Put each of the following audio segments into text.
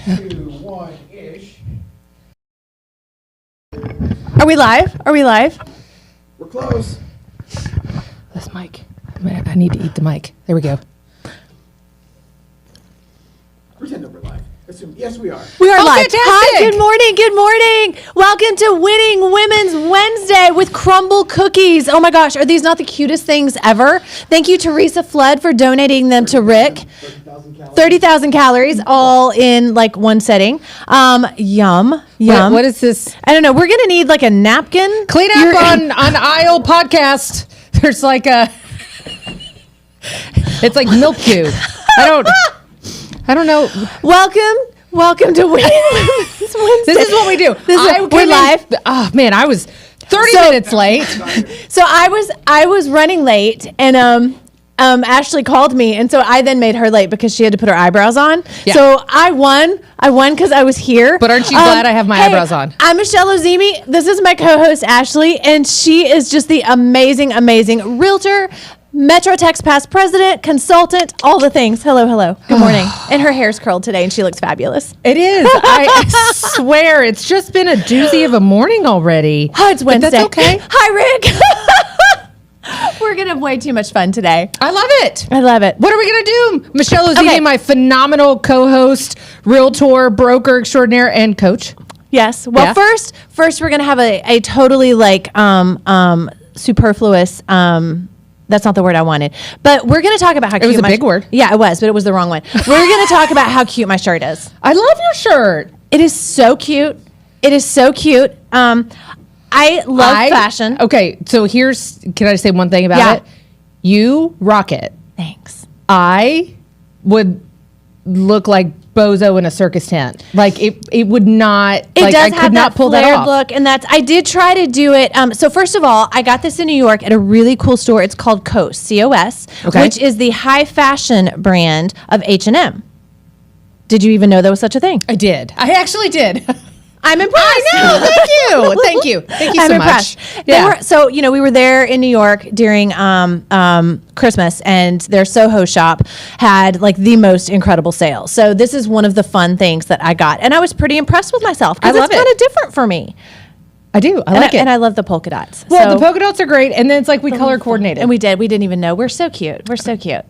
2, 1-ish. Are we live? Are we live? We're close. This mic. I need to eat the mic. There we go. Pretend that we're live. Yes, we are. We are live. Fantastic. Hi, good morning. Good morning. Welcome to Winning Women's Wednesday with crumble cookies. Oh my gosh, are these not the cutest things ever? Thank you, Teresa Flood, for donating them to Rick. 30,000 calories, all in like one setting. Yum. What is this? I don't know. We're gonna need like a napkin. Clean up on Aisle podcast. There's like a. It's like milk cube. I don't know. Welcome to Winning Women's Wednesday. This is what we do. We're live. Oh man, I was 30 minutes late. So I was running late, and Ashley called me, and so I then made her late because she had to put her eyebrows on. Yeah. So I won because I was here. But aren't you glad I have my eyebrows on? I'm Michelle Ozimi. This is my co-host Ashley, and she is just the amazing realtor, Metro Tex past president, consultant, all the things. Hello. Good morning. And her hair's curled today, and she looks fabulous. It is. I swear, it's just been a doozy of a morning already. Oh, it's Wednesday. But that's okay. Hi, Rick. We're going to have way too much fun today. I love it. I love it. What are we going to do? Michelle Ozimi, my phenomenal co-host, realtor, broker extraordinaire, and coach. Yes. Well, Yeah. first we're going to have a totally like superfluous that's not the word I wanted. But we're going to talk about how cute was a big word. Yeah, it was, but it was the wrong one. We're going to talk about how cute my shirt is. I love your shirt. It is so cute. It is so cute. I love fashion. Okay, so can I say one thing about it? You rock it. Thanks. I would look like Bozo in a circus tent. Like it would not. It like, does I have could that not pull that flared off. look, and I did try to do it. So first of all, I got this in New York at a really cool store. It's called COS, C-O-S, which is the high fashion brand of H&M. Did you even know there was such a thing? I did. I actually did. I'm impressed. I know. Thank you. Thank you I'm so impressed. much. Yeah. We were there in New York during Christmas, and their Soho shop had like the most incredible sales. So this is one of the fun things that I got, and I was pretty impressed with myself because it's kind of different for me. I do. I like it. And I love the polka dots. Well, the polka dots are great, and then it's like we color coordinated. And we did. We didn't even know. We're so cute. We're so cute.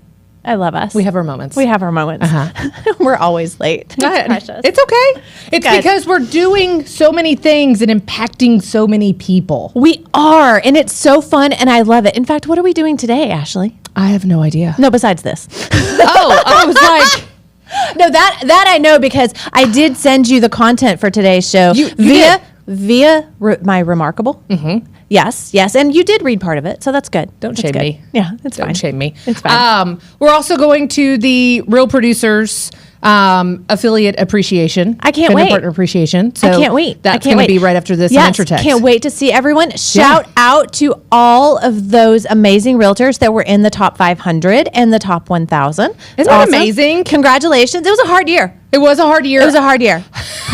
I love us. We have our moments. We're always late. It's precious. It's okay. It's Good. because we're doing so many things and impacting so many people. We are, and it's so fun, and I love it. In fact, what are we doing today, Ashley? I have no idea. No, besides this. I was like, No, that I know because I did send you the content for today's show via my Remarkable. Mm-hmm. Yes, and you did read part of it, so that's good. Don't shame me. Yeah, it's fine. Don't shame me. It's fine. We're also going to the Real Producers affiliate appreciation. I can't wait. Partner appreciation. So I can't wait. That's going to be right after this intro text. Can't wait to see everyone. Shout out to all of those amazing realtors that were in the top 500 and the top 1,000. Isn't that amazing? Congratulations. It was a hard year. It was a hard year. It was a hard year.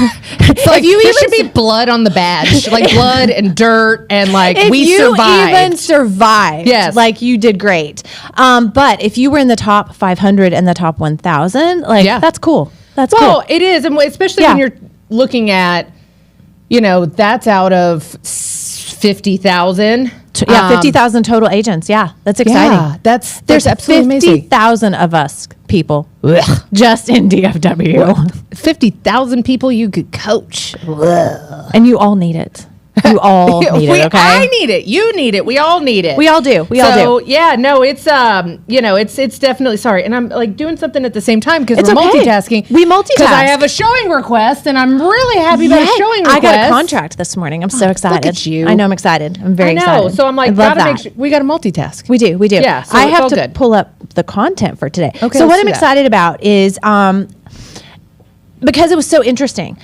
It's like there should be blood on the badge, like blood and dirt, and like we survived. If you even survived, yes, like you did great. But if you were in the top 500 and the top 1,000, that's cool. That's cool. Well, it is, and especially when you're looking at, that's out of 50,000. 50,000 total agents. Yeah, that's exciting. Yeah, there's absolutely amazing. 50,000 of us people just in DFW. 50,000 people you could coach. And you all need it. You all need it, okay? I need it. You need it. We all need it. We all do. So, yeah, no, it's, it's definitely, sorry. And I'm like doing something at the same time because we're multitasking. We multitask. Because I have a showing request and I'm really happy about a showing request. I got a contract this morning. I'm so excited. Look at you. I know I'm excited. I'm very excited. So I'm like, gotta make sure we got to multitask. We do. Yeah. So I have to pull up the content for today. Okay. So what I'm excited about is, because it was so interesting.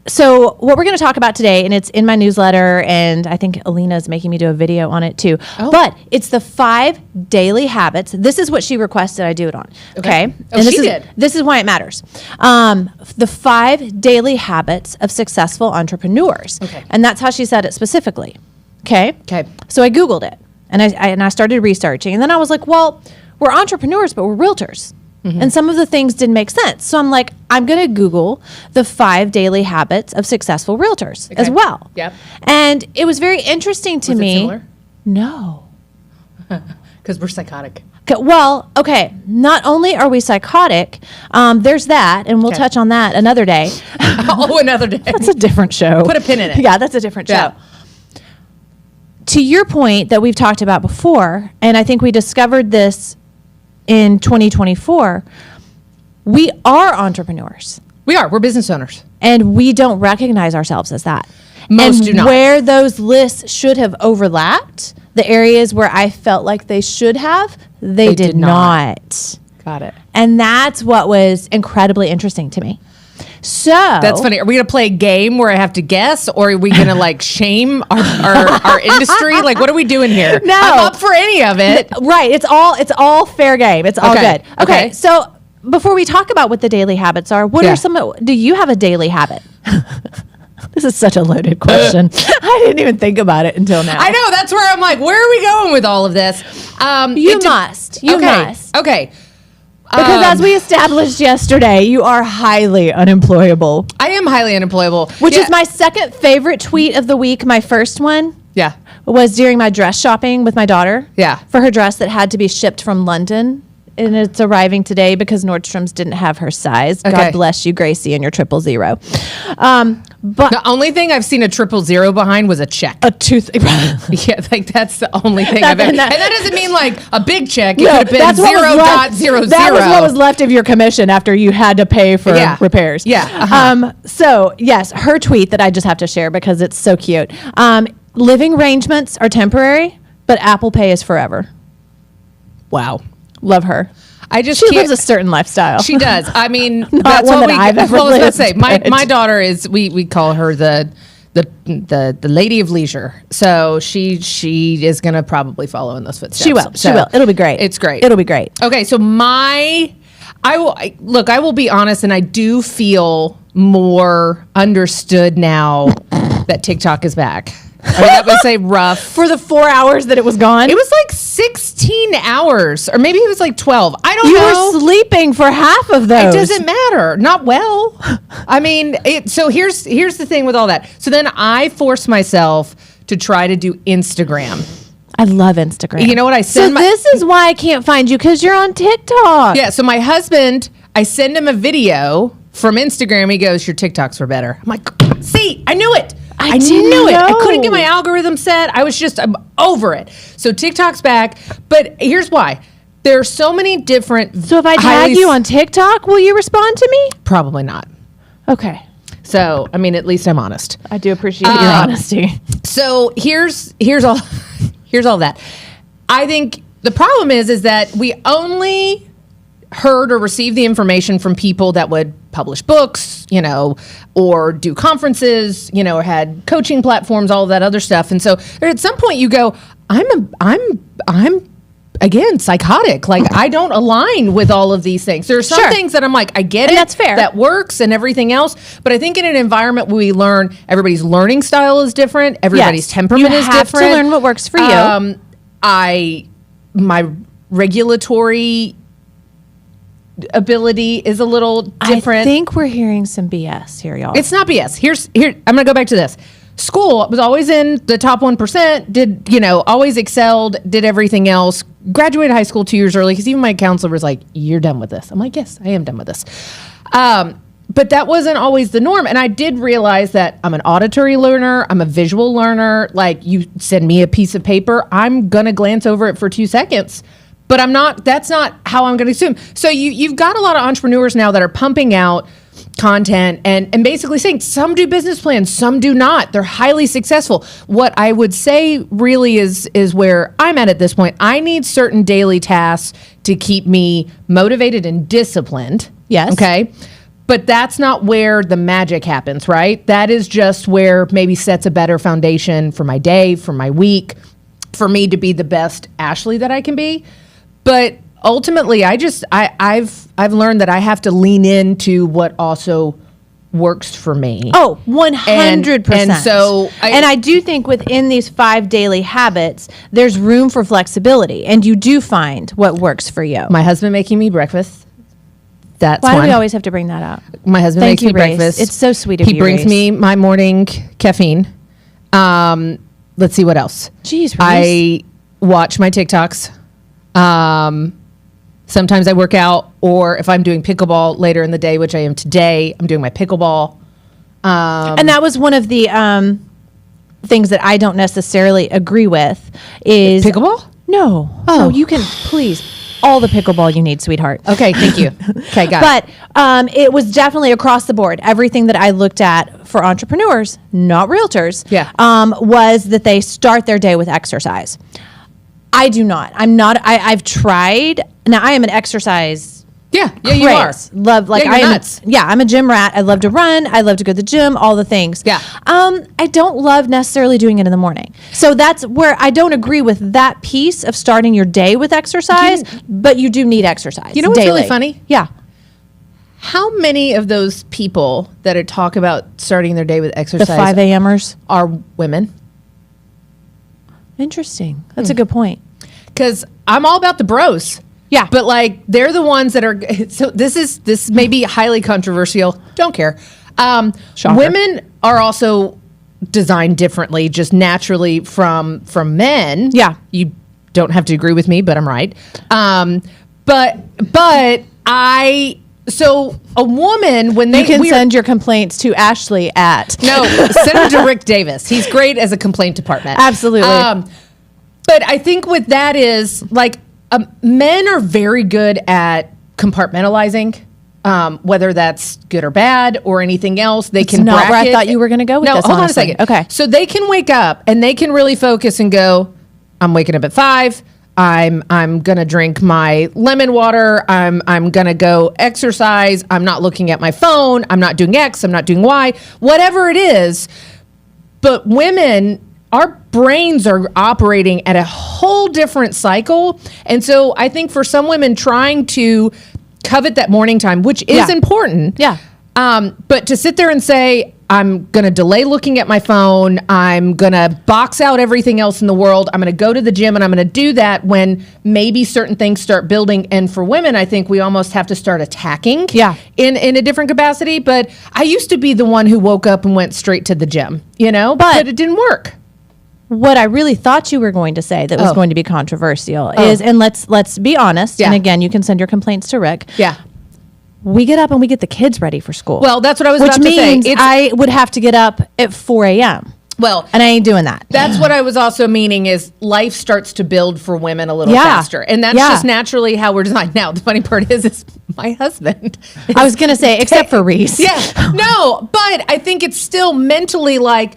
So what we're going to talk about today, and it's in my newsletter, and I think Alina's making me do a video on it too. Oh. But it's the 5 daily habits. This is what she requested I do it on. Okay. And she did. This is why it matters. The 5 daily habits of successful entrepreneurs. Okay. And that's how she said it specifically. Okay. Okay. So I Googled it, and I started researching, and then I was like, well, we're entrepreneurs, but we're realtors. And some of the things didn't make sense. So I'm like, I'm going to Google the 5 daily habits of successful realtors as well. Yep. And it was very interesting to Was it me. similar? No. Because we're psychotic. Well, okay. Not only are we psychotic, there's that, and we'll touch on that another day. Another day. That's a different show. Put a pin in it. Yeah, that's a different show. Yeah. To your point that we've talked about before, and I think we discovered this in 2024, we are entrepreneurs. We are. We're business owners. And we don't recognize ourselves as that. Most and do not. Where those lists should have overlapped, the areas where I felt like they should have, they did not. Got it. And that's what was incredibly interesting to me. So That's funny. Are we going to play a game where I have to guess, or are we going to like shame our industry? Like, what are we doing here? No. I'm up for any of it. Right. It's all fair game. It's all Okay. good. Okay. So before we talk about what the daily habits are, what Yeah. are some, do you have a daily habit? This is such a loaded question. I didn't even think about it until now. I know. That's where I'm like, where are we going with all of this? You must. You must. Okay. Because as we established yesterday, you are highly unemployable. I am highly unemployable. Which Yeah. is my second favorite tweet of the week. My first one Yeah. was during my dress shopping with my daughter. Yeah. For her dress that had to be shipped from London. And it's arriving today because Nordstrom's didn't have her size. Okay. God bless you, Gracie, and your 000. But The only thing I've seen a 000 behind was a check. a tooth. Yeah, like that's the only thing That- I've ever. and And that- that doesn't mean like a big check. It No, could have been that's what was left- 0.00. That was what was left of your commission after you had to pay for Yeah. repairs. Yeah, uh-huh. So yes, her tweet that I just have to share because it's so cute. Living arrangements are temporary, but Apple Pay is forever. Wow. Love her. I just She can't. lives a certain lifestyle. She does. I mean, Not that's one what that we. I've ever well, I was gonna lived, say but- my daughter is. We call her the lady of leisure. So she is gonna probably follow in those footsteps. She will. She So will. It'll be great. It's great. It'll be great. Okay, so I will be honest, and I do feel more understood now that TikTok is back. I mean, that was a rough. For the 4 hours that it was gone, It was like 16 hours, or maybe it was like 12. I don't you know. were sleeping for half of those. It doesn't matter. Not well. I mean, so here's the thing with all that. So then I force myself to try to do Instagram. I love Instagram. You know what I send So this is why I can't find you because you're on TikTok. Yeah, so my husband, I send him a video from Instagram. He goes, "Your TikToks were better." I'm like, "See, I knew it. I didn't knew it. I know. couldn't get my algorithm set. I'm over it." So TikTok's back, but here's why. There are so many different. So if I tag you on TikTok, will you respond to me? Probably not. Okay. So I mean, at least I'm honest. I do appreciate your honesty. So here's all here's all that. I think the problem is that we only heard or received the information from people that would publish books, or do conferences, or had coaching platforms, all of that other stuff. And so at some point you go, I'm again psychotic. Like I don't align with all of these things. There are some Sure. things that I'm like, I get And it. that's fair. That works and everything else. But I think in an environment where we learn everybody's learning style is different, everybody's Yes. temperament You is have to different. learn what works for you. My regulatory ability is a little different. I think we're hearing some BS here, y'all. It's not BS. Here. I'm going to go back to this. School was always in the top 1%. Did always excelled. Did everything else. Graduated high school 2 years early because even my counselor was like, "You're done with this." I'm like, "Yes, I am done with this." But that wasn't always the norm. And I did realize that I'm an auditory learner. I'm a visual learner. Like you send me a piece of paper, I'm going to glance over it for 2 seconds. But that's not how I'm going to assume. So you've got a lot of entrepreneurs now that are pumping out content and basically saying some do business plans, some do not. They're highly successful. What I would say really is where I'm at this point. I need certain daily tasks to keep me motivated and disciplined. Yes. Okay. But that's not where the magic happens, right? That is just where maybe sets a better foundation for my day, for my week, for me to be the best Ashley that I can be. But ultimately, I've learned that I have to lean into what also works for me. Oh, 100%. And so I do think within these 5 daily habits, there's room for flexibility, and you do find what works for you. My husband making me breakfast That's Why do one. we always have to bring that up? My husband Thank makes you, me Race. breakfast. It's so sweet of He you, brings Race. me my morning caffeine. Let's see what else. Jeez, Race. I watch my TikToks. Sometimes I work out, or if I'm doing pickleball later in the day, which I am today, I'm doing my pickleball. And that was one of the things that I don't necessarily agree with is Pickleball? No. Oh. No, you can please all the pickleball you need, sweetheart. Okay, thank you. Okay, got it. But it was definitely across the board. Everything that I looked at for entrepreneurs, not realtors, Yeah. was that they start their day with exercise. I do not. I'm not. I've tried. Now I am an exercise. Yeah, you are. craze. Love like Yeah, you're I am. nuts. Yeah, I'm a gym rat. I love to run. I love to go to the gym. All the things. Yeah. I don't love necessarily doing it in the morning. So that's where I don't agree with that piece of starting your day with exercise. But you do need exercise. You know what's really daily. funny? Yeah. How many of those people that talk about starting their day with The exercise 5 a.m.ers. are women? Interesting. That's a good point. Because I'm all about the bros. Yeah. But like they're the ones that are so this may be highly controversial. Don't care. Shocker. Women are also designed differently, just naturally from men. Yeah. You don't have to agree with me, but I'm right. But so a woman when they You can we are- send your complaints to Ashley at. no, send them to Rick Davis. He's great as a complaint department. Absolutely. But I think with that is like men are very good at compartmentalizing, whether that's good or bad or anything else. They can not where I bracket- thought you were gonna go with no, this, hold honestly. on a second. Okay. So they can wake up and they can really focus and go, I'm waking up at 5. I'm gonna drink my lemon water. I'm gonna go exercise. I'm not looking at my phone. I'm not doing X. I'm not doing Y. Whatever it is. But women, our brains are operating at a whole different cycle. And so I think for some women trying to covet that morning time, which is Yeah. important. Yeah. But to sit there and say, I'm going to delay looking at my phone. I'm going to box out everything else in the world. I'm going to go to the gym and I'm going to do that when maybe certain things start building. And for women, I think we almost have to start attacking Yeah. in a different capacity. But I used to be the one who woke up and went straight to the gym, But- but it didn't work. What I really thought you were going to say that was Oh. going to be controversial is, and let's be honest. And Yeah. again, you can send your complaints to Rick. Yeah. We get up and we get the kids ready for school. Well, that's what I was which about to say. means I would have to get up at 4 a.m. Well, and I ain't doing that. that's what I was also meaning is life starts to build for women a little Yeah. faster. And that's Yeah. just naturally how we're designed. Now, the funny part is my husband. I was gonna say, except for Reese. Yeah. No, but I think it's still mentally like,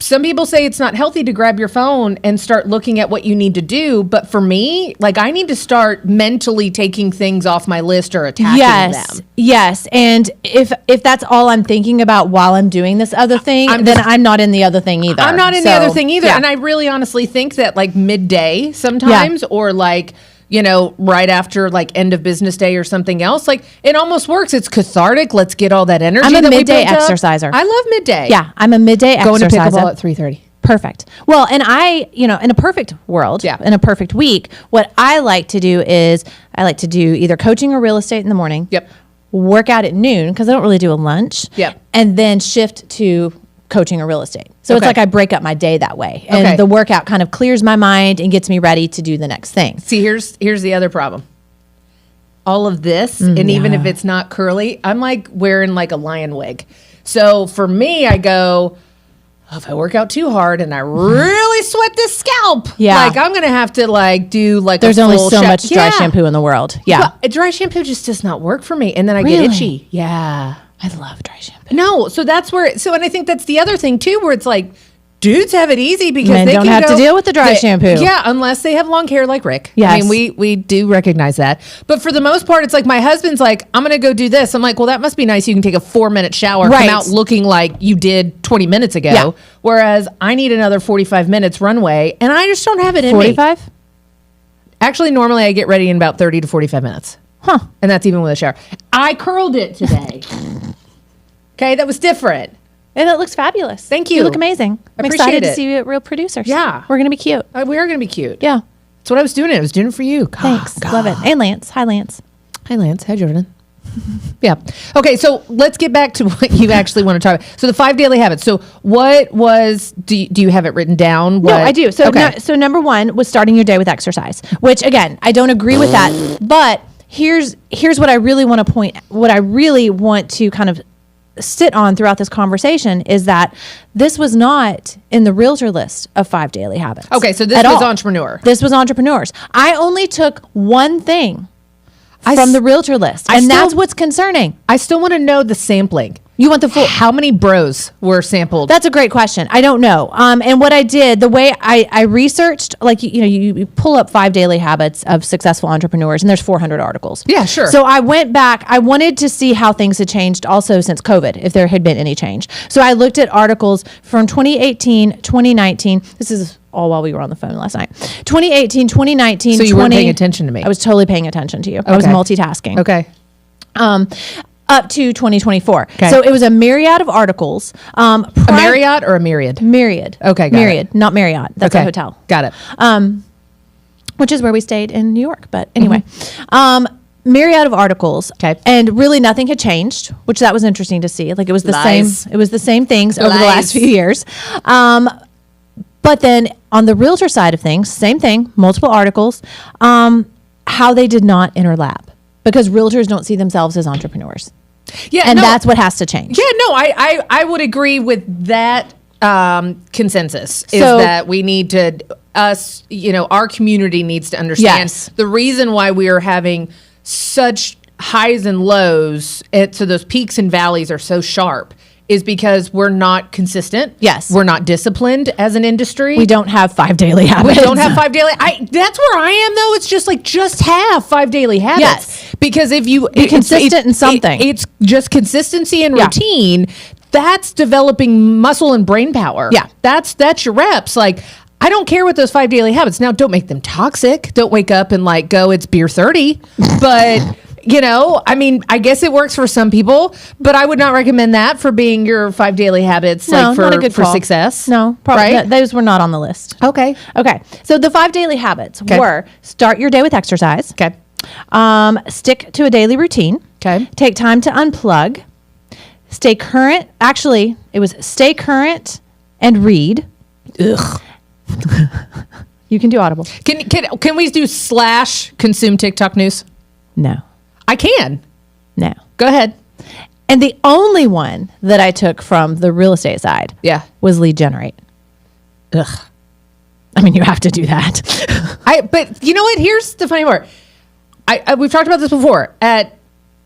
some people say it's not healthy to grab your phone and start looking at what you need to do. But for me, like I need to start mentally taking things off my list or attacking Yes. them. Yes. And if that's all I'm thinking about while I'm doing this other thing, then I'm not in the other thing either. I'm not in the So, other thing either. yeah. And I really honestly think that like midday sometimes or like, right after like end of business day or something else, like it almost works. It's cathartic. Let's get all that energy. I'm a that we midday built up. exerciser. I love midday. Yeah, I'm a midday Going to exerciser. pickleball at 3:30. Perfect. Well, and I, in a perfect world, Yeah. in a perfect week, what I like to do is I like to do either coaching or real estate in the morning. Yep. Work out at noon because I don't really do a lunch. Yep. And then shift to coaching or real estate. So it's Okay. like I break up my day that way. And Okay. the workout kind of clears my mind and gets me ready to do the next thing. See, here's the other problem. All of this, and even if it's not curly, I'm like wearing like a lion wig. So for me, I go, if I work out too hard and I really sweat this scalp, Yeah. like I'm gonna have to like do like There's a only full so sho- much dry Yeah. shampoo in the world. Yeah. Well, a dry shampoo just does not work for me, and then I Really? get itchy. Yeah. I love dry shampoo. No, so that's where. So, and I think that's the other thing too, where it's like, dudes have it easy because Men they don't can have to go- deal with the dry shampoo. Yeah, unless they have long hair like Rick. I Yes. mean, we do recognize that. But for the most part, it's like my husband's like, I'm gonna go do this. I'm like, well, that must be nice. You can take a 4-minute shower, Right. come out looking like you did 20 minutes ago. Yeah. Whereas I need another 45 minutes runway, and I just don't have it in me. 45? Actually, normally I get ready in about 30 to 45 minutes. Huh. And that's even with a shower. I curled it today. Okay, that was different. And it looks fabulous. Thank you. You look amazing. I'm Appreciate excited to it. see you at Real Producers. Yeah. We're going to be cute. We are going to be cute. Yeah. That's what I was doing. I was doing it for you. Thanks. Love it. And Lance. Hi, Lance. Hi, Lance. Hi, Jordan. Yeah. Okay. So let's get back to what you actually want to talk about. So the 5 daily habits. So what was, do you have it written down? No, What- I do. So, okay. so number one was starting your day with exercise, which again, I don't agree with that. But here's what I really want to what I really want to kind of sit on throughout this conversation is that this was not in the realtor list of 5 daily habits. Okay. So this at was all. entrepreneur. This was entrepreneurs. I only took one thing from the realtor list, and still- that's what's concerning. I still want to know the sampling. You want the full. How many bros were sampled? That's a great question. I don't know. And what I did, the way I researched, like, you pull up 5 daily habits of successful entrepreneurs, and there's 400 articles. Yeah, sure. So I went back. I wanted to see how things had changed also since COVID, if there had been any change. So I looked at articles from 2018, 2019. This is all while we were on the phone last night. 2018, 2019, So you weren't paying attention to me. I was totally paying attention to you. I was Okay. multitasking. Okay. Up to 2024. Okay. So it was a myriad of articles. A Marriott or a Myriad? Myriad. Okay, got Myriad, not Marriott. That's a Okay. hotel. Got it. Which is where we stayed in New York. But anyway, myriad of articles. Okay. And really nothing had changed, which that was interesting to see. Like it was the Lies. same. It was the same things over the Lies. last few years. But then on the realtor side of things, same thing, multiple articles, how they did not interlap because realtors don't see themselves as entrepreneurs. Yeah. And no. that's what has to change. Yeah, no, I would agree with that consensus is So- that we need to, our community needs to understand Yes. the reason why we are having such highs and lows, so those peaks and valleys are so sharp, is because we're not consistent. Yes. We're not disciplined as an industry. We don't have 5 daily habits. We don't have 5 daily. That's where I am though. It's just like just have 5 daily habits. Yes. Because if you Be consistent in something. it's just consistency and Yeah. routine. That's developing muscle and brain power. Yeah. That's your reps. Like I don't care what those 5 daily habits. Now don't make them toxic. Don't wake up and like go, it's beer 30. But I mean, I guess it works for some people, but I would not recommend that for being your 5 daily habits, No, like for, not a good for call. success. No, probably right? those were not on the list. Okay. Okay. So the 5 daily habits Okay. were start your day with exercise. Okay. Stick to a daily routine. Okay. Take time to unplug. Stay current. Actually, it was stay current and read. Ugh. You can do Audible. Can we do / consume TikTok news? No. I can. No. Go ahead. And the only one that I took from the real estate side Yeah. was lead generate. Ugh. I mean, you have to do that. But you know what? Here's the funny part. We've talked about this before. At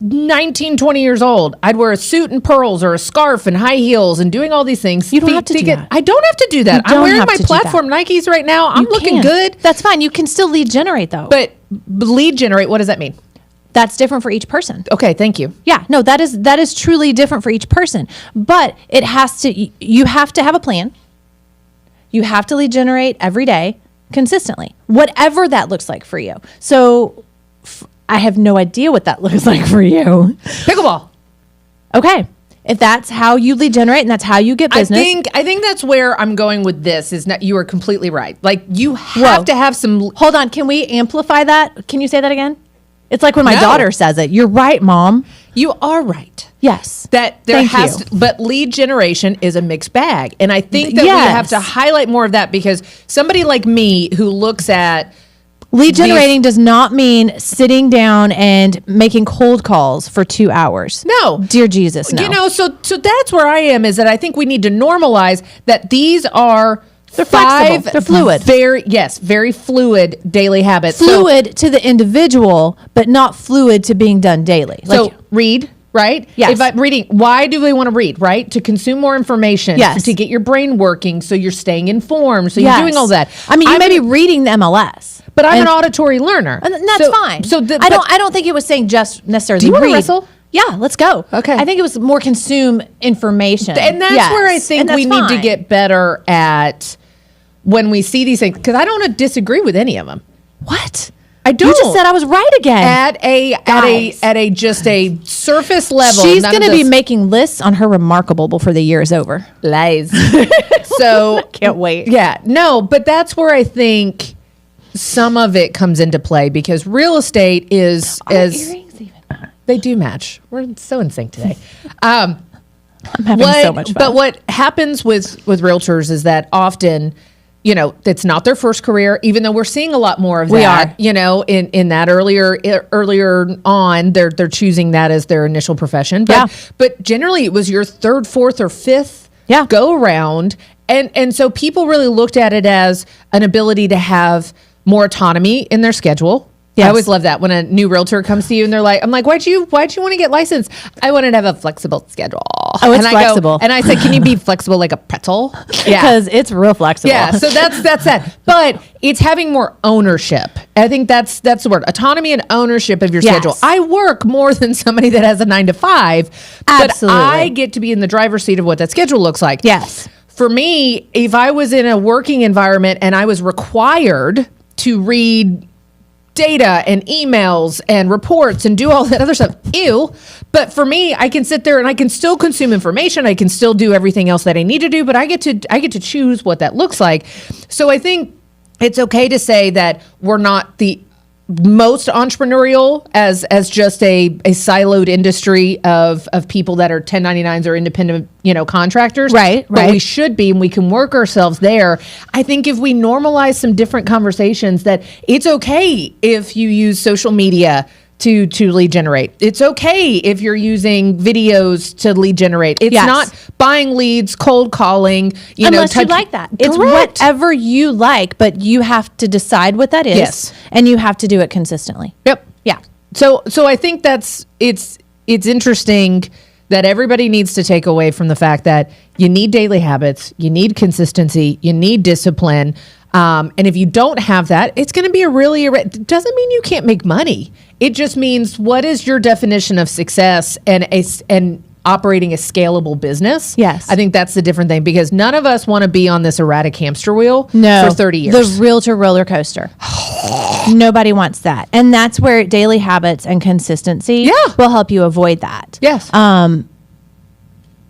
19, 20 years old, I'd wear a suit and pearls or a scarf and high heels and doing all these things. You don't have to do that. I don't have to do that. You I'm don't wearing have my to do platform Nikes right now. I'm You looking can. good. That's fine. You can still lead generate though. But lead generate, what does that mean? That's different for each person. Okay, thank you. Yeah, no, that is truly different for each person. But it has to, you have to have a plan. You have to lead generate every day consistently, whatever that looks like for you. So I have no idea what that looks like for you. Pickleball. Okay. If that's how you lead generate and that's how you get business. I think that's where I'm going with this is not, you are completely right. Like you have Whoa. to have some. Hold on. Can we amplify that? Can you say that again? It's like when my No. daughter says it. You're right, Mom. You are right. Yes. That there Thank has you. to, but lead generation is a mixed bag. And I think that we Yes. have to highlight more of that because somebody like me who looks at Lead these- generating does not mean sitting down and making cold calls for 2 hours. No. Dear Jesus, no. so that's where I am is that I think we need to normalize that these are They're 5 flexible. They're fluid. very fluid daily habits. Fluid to the individual, but not fluid to being done daily. So read, right? Yes. If I'm reading, why do we want to read, right? To consume more information. Yes. To get your brain working so you're staying informed. So yes. you're doing all that. I mean, you may be reading the MLS. But I'm and- an auditory learner. And that's fine. So I don't think it was saying just necessarily Do you wanna read. wrestle? Yeah, let's go. Okay. I think it was more consume information. And that's Yes. where I think And that's we need to fine. get better at when we see these things. Because I don't disagree with any of them. What? I don't. You just said I was right again. Guys. at a just a surface level. She's none going of to be this making lists on her Remarkable before the year is over. lies. So Can't wait. yeah, no, but that's where I think some of it comes into play because real estate is as Earrings even. They do match. We're so in sync today. I'm having so much fun. But what happens with realtors is that often, you know, it's not their first career, even though we're seeing a lot more of We that. are. You know, in that earlier on, they're choosing that as their initial profession. But generally, it was your third, fourth, or fifth go around, and so people really looked at it as an ability to have more autonomy in their schedule. Yes. I always love that when a new realtor comes to you and they're like, I'm like, why'd you want to get licensed? I wanted to have a flexible schedule. Oh, it's and flexible. And I said, can you be flexible like a pretzel? Because it's real flexible. Yeah, so that's that. But it's having more ownership. I think that's the word. Autonomy and ownership of your Yes. schedule. I work more than somebody that has a 9 to 5. Absolutely. But I get to be in the driver's seat of what that schedule looks like. Yes. For me, if I was in a working environment and I was required to read data and emails and reports and do all that other stuff, ew. But for me, I can sit there and I can still consume information. I can still do everything else that I need to do, but I get to choose what that looks like. So I think it's okay to say that we're not the most entrepreneurial as just a siloed industry of people that are 1099s or independent, you know, contractors. Right. But we should be, and we can work ourselves there. I think if we normalize some different conversations, that it's okay if you use social media to lead generate. It's okay if you're using videos to lead generate. It's Yes. not buying leads, cold calling, Unless you like that. It's Correct. whatever you like, but you have to decide what that is. Yes. And you have to do it consistently. Yep. Yeah. So I think it's interesting that everybody needs to take away from the fact that you need daily habits, you need consistency, you need discipline. And if you don't have that, it's going to be it doesn't mean you can't make money. It just means, what is your definition of success and operating a scalable business? Yes. I think that's the different thing, because none of us want to be on this erratic hamster wheel for 30 years. The realtor roller coaster. Nobody wants that. And that's where daily habits and consistency will help you avoid that. Yes.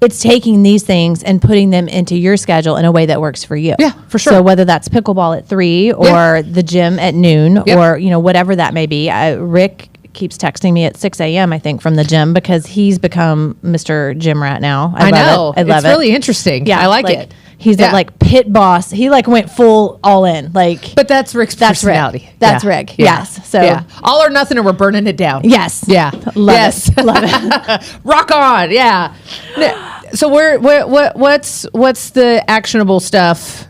It's taking these things and putting them into your schedule in a way that works for you. Yeah, for sure. So whether that's pickleball at 3 or the gym at noon or, you know, whatever that may be. Rick keeps texting me at 6 a.m., I think, from the gym, because he's become Mr. Gym Rat now. I love it. I love it's really interesting. Yeah, I like it. He's a pit boss. He went full all in. But that's Rick's personality. Rick. That's Rick. Yeah. Yes. So all or nothing, or we're burning it down. Yes. Yeah. Love yes. it. Love it. Rock on. Yeah. So what's the actionable stuff?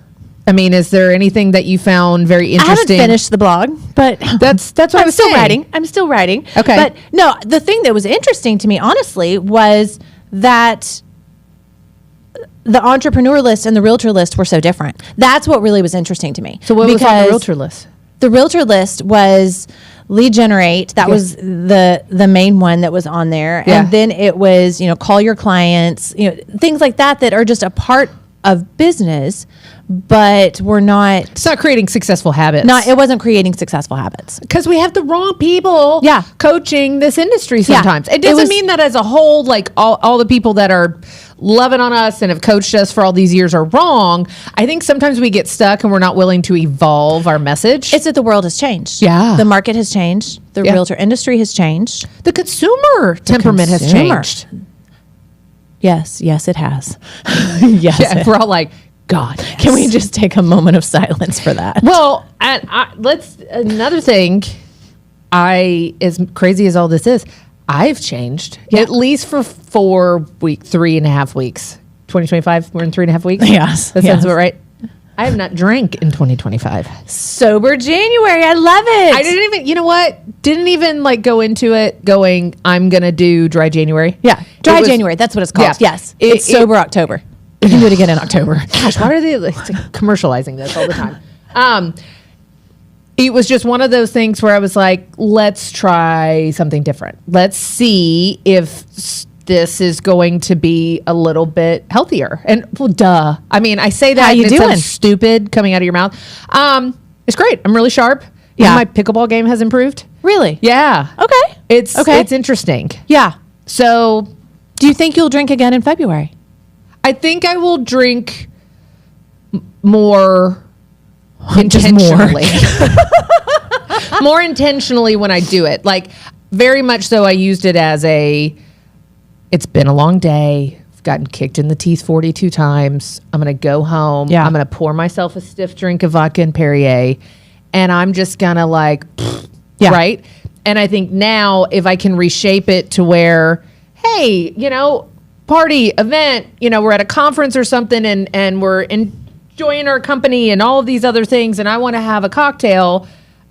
I mean, is there anything that you found very interesting? I haven't finished the blog, but that's what I was still saying. writing. I'm still writing. Okay. But no, the thing that was interesting to me, honestly, was that the entrepreneur list and the realtor list were so different. That's what really was interesting to me. So what was on the Because realtor list? The realtor list was lead generate. That was the main one that was on there. Yeah. And then it was, call your clients, things like that are just a part of business, but we're not. It's not creating successful habits. It wasn't creating successful habits. Because we have the wrong people coaching this industry sometimes. It doesn't mean that as a whole, like all the people that are loving on us and have coached us for all these years are wrong. I think sometimes we get stuck and we're not willing to evolve our message. It's that the world has changed. Yeah. The market has changed. The realtor industry has changed. The consumer temperament has changed. Yes, it has. Yes. Yeah, we're all like, God. Yes. Can we just take a moment of silence for that? Well, another thing, as crazy as all this is, I've changed at least for 3.5 weeks. 2025, we're in 3.5 weeks. Yes. That sounds about right. I have not drank in 2025. Sober January. I love it. I didn't even, you know what? Didn't even go into it going, I'm going to do dry January. Yeah. Dry January. That's what it's called. Yeah. Yes. It's sober October. We can do it again in October. Gosh, why are they commercializing this all the time? It was just one of those things where I was like, let's try something different. Let's see if this is going to be a little bit healthier. And well, duh. I mean, I say that How you and it doing? sounds stupid coming out of your mouth. It's great. I'm really sharp. Yeah. My pickleball game has improved. Really? Yeah. Okay. It's interesting. Yeah. So Do you think you'll drink again in February? I think I will drink more intentionally. More intentionally when I do it. Like, very much so I used it as it's been a long day. I've gotten kicked in the teeth 42 times. I'm going to go home. Yeah. I'm going to pour myself a stiff drink of vodka and Perrier. And I'm just going to Yeah. right? And I think now if I can reshape it to where, hey, party, event, we're at a conference or something and we're enjoying our company and all of these other things and I want to have a cocktail,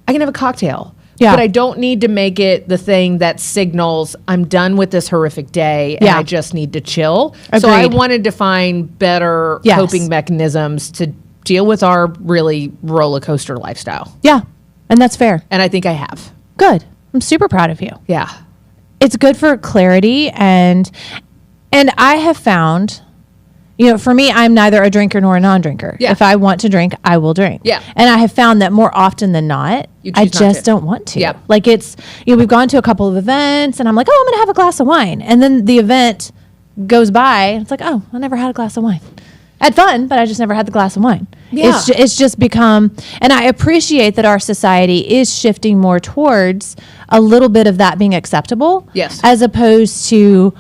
I can have a cocktail. Yeah. But I don't need to make it the thing that signals I'm done with this horrific day and Yeah. I just need to chill. So I Agreed. wanted to find better Yes. coping mechanisms to deal with our really roller coaster lifestyle. Yeah. And that's fair. And I think I have. Good. I'm super proud of you. Yeah. It's good for clarity and I have found, for me, I'm neither a drinker nor a non-drinker. Yeah. If I want to drink, I will drink. Yeah. And I have found that more often than not, You I choose not just to. don't want to. Yeah. Like it's, we've gone to a couple of events and I'm like, oh, I'm going to have a glass of wine. And then the event goes by and it's like, oh, I never had a glass of wine. I had fun, but I just never had the glass of wine. Yeah. It's just become, and I appreciate that our society is shifting more towards a little bit of that being acceptable. Yes. As opposed to,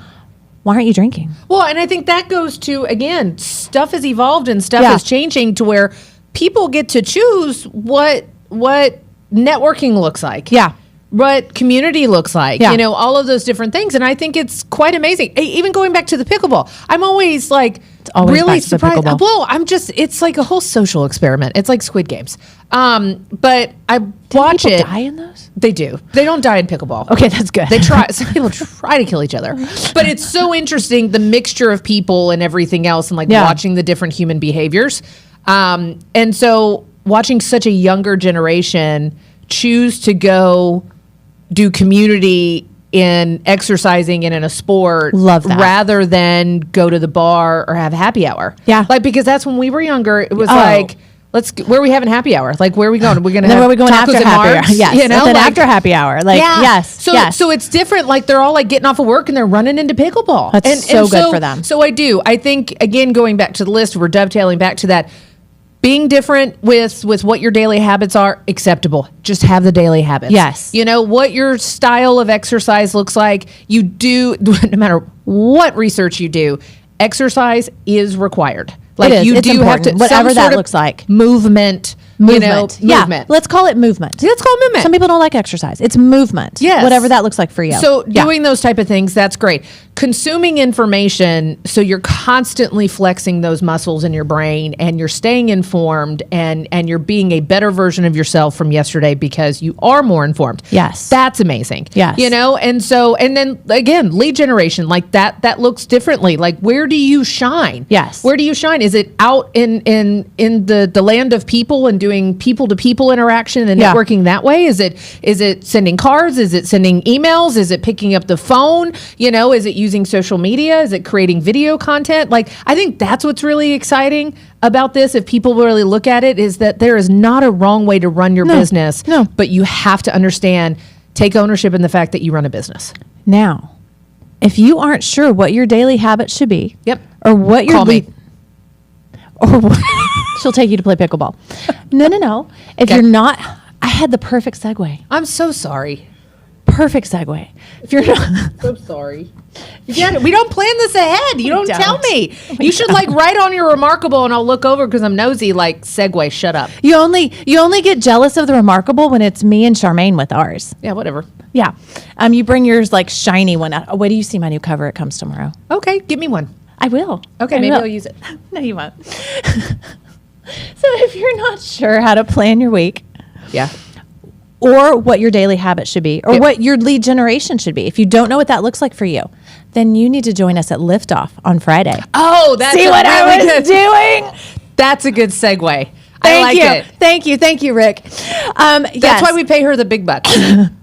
why aren't you drinking? Well, and I think that goes to, again, stuff has evolved and stuff Yeah. is changing to where people get to choose what networking looks like. Yeah. What community looks like, Yeah. all of those different things. And I think it's quite amazing. Even going back to the pickleball, I'm always always really back to the surprised. pickleball. Well, it's like a whole social experiment. It's like Squid Games. But I watch People it. die in those? They do. They don't die in pickleball. Okay, that's good. They try. Some people try to kill each other, but it's so interesting the mixture of people and everything else, and Yeah. watching the different human behaviors. And so, watching such a younger generation choose to go do community in exercising and in a sport, Love that. rather than go to the bar or have happy hour. Yeah. because that's when we were younger. It was Oh. where are we having happy hour? Where are we going? We're gonna And then have where are we going tacos after and happy hour? Margs? Yes. And then after happy hour. Yes. So yes. so it's different. They're all getting off of work and they're running into pickleball. That's so good for them. So I do. I think again, going back to the list, we're dovetailing back to that. Being different with what your daily habits are, acceptable. Just have the daily habits. Yes. What your style of exercise looks like. You do, no matter what research you do, exercise is required. It is. You It's do have important, to, whatever some that sort of looks like. Movement. Movement. Yeah. Movement. Let's call it movement. Let's call it movement. Some people don't like exercise. It's movement. Yes. Whatever that looks like for you. So Yeah. doing those type of things, that's great. Consuming information, so you're constantly flexing those muscles in your brain and you're staying informed and you're being a better version of yourself from yesterday because you are more informed. Yes. That's amazing. Yes. And then again, lead generation, that looks differently. Where do you shine? Yes. Where do you shine? Is it out in the land of people and doing people to people interaction and Yeah. networking that way? Is it sending cards? Is it sending emails? Is it picking up the phone? Is it using social media? Is it creating video content? I think that's what's really exciting about this. If people really look at it, is that there is not a wrong way to run your business. No. But you have to understand, take ownership in the fact that you run a business. Now, if you aren't sure what your daily habits should be, Yep. or what your Call me. or what, she'll take you to play pickleball. No. If Okay. you're not, I had the perfect segue. I'm so sorry. Perfect segue. If you're not, I'm sorry. Yeah, we don't plan this ahead. You don't tell don't. me. You should write on your remarkable, and I'll look over because I'm nosy. Segue. Shut up. you only get jealous of the remarkable when it's me and Charmaine with ours. Yeah, whatever. Yeah. You bring yours shiny one out. Oh, wait, do you see my new cover? It comes tomorrow. Okay, give me one. I will. Okay, I maybe will. I'll use it. No, you won't. So if you're not sure how to plan your week, Yeah. or what your daily habit should be, or Yep. what your lead generation should be, if you don't know what that looks like for you, then you need to join us at Liftoff on Friday. Oh, that's See a what I really was good, doing? That's a good segue. I Thank like you. it. Thank you, Rick. That's why we pay her the big bucks.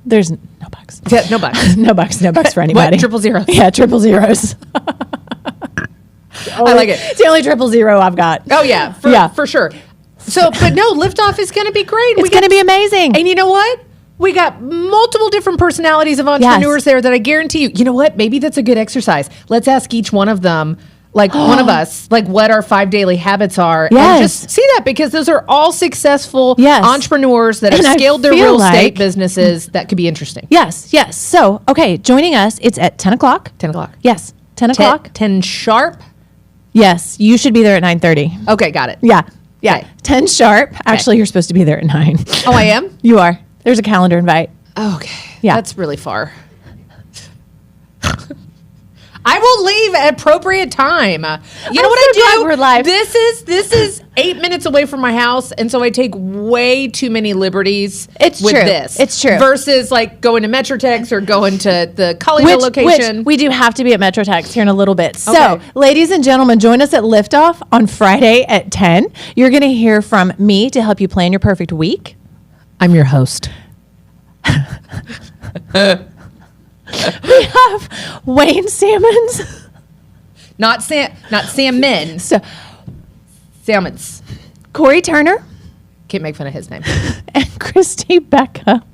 there's no bucks. Yeah, no bucks. No bucks for anybody. What? Triple zeros. Yeah, triple zeros. I like it. It's the only 000 I've got. Oh yeah, for sure. So, but no, Liftoff is going to be great. It's going to be amazing. And you know what? We got multiple different personalities of entrepreneurs there that I guarantee you. You know what? Maybe that's a good exercise. Let's ask each one of them like one of us, like what our 5 daily habits are, Yes. and just see that, because those are all successful Yes. entrepreneurs that And have I scaled their feel real estate like- businesses. That could be interesting. Yes. So, okay, joining us, it's at 10 o'clock. 10 o'clock. Yes, 10 o'clock. 10 sharp. Yes, you should be there at 9:30. Okay, got it. Yeah. Okay. 10 sharp. Actually, you're supposed to be there at 9. Oh, I am? You are. There's a calendar invite. Okay. Yeah. That's really far. I will leave at appropriate time. You know I'm what I so glad do? we're live. This is 8 minutes away from my house, and so I take way too many liberties It's with true. this. It's true. Versus like going to Metrotex or going to the Colleyville location. Which we do have to be at Metrotex here in a little bit. So, Okay. ladies and gentlemen, join us at Liftoff on Friday at 10. You're going to hear from me to help you plan your perfect week. I'm your host. We have Wayne Salmons. Not salmon. So, Salmons. Corey Turner Can't make fun of his name. and Christy Becca.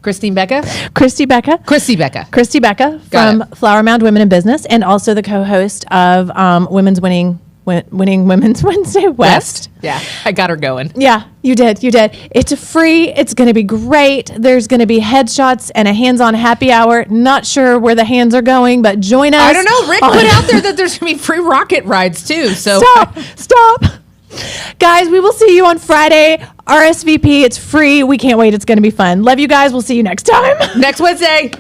Christine Becca? Christy Becca. Christy Becca. Christy Becca Got from it. Flower Mound Women in Business, and also the co-host of Winning Women's Wednesday West. Yeah, I got her going. Yeah, you did. It's free. It's going to be great. There's going to be headshots and a hands-on happy hour. Not sure where the hands are going, but join us. I don't know. Rick on- put out there that there's going to be free rocket rides too. So Stop. Guys, we will see you on Friday. RSVP. It's free. We can't wait. It's going to be fun. Love you guys. We'll see you next time. next Wednesday.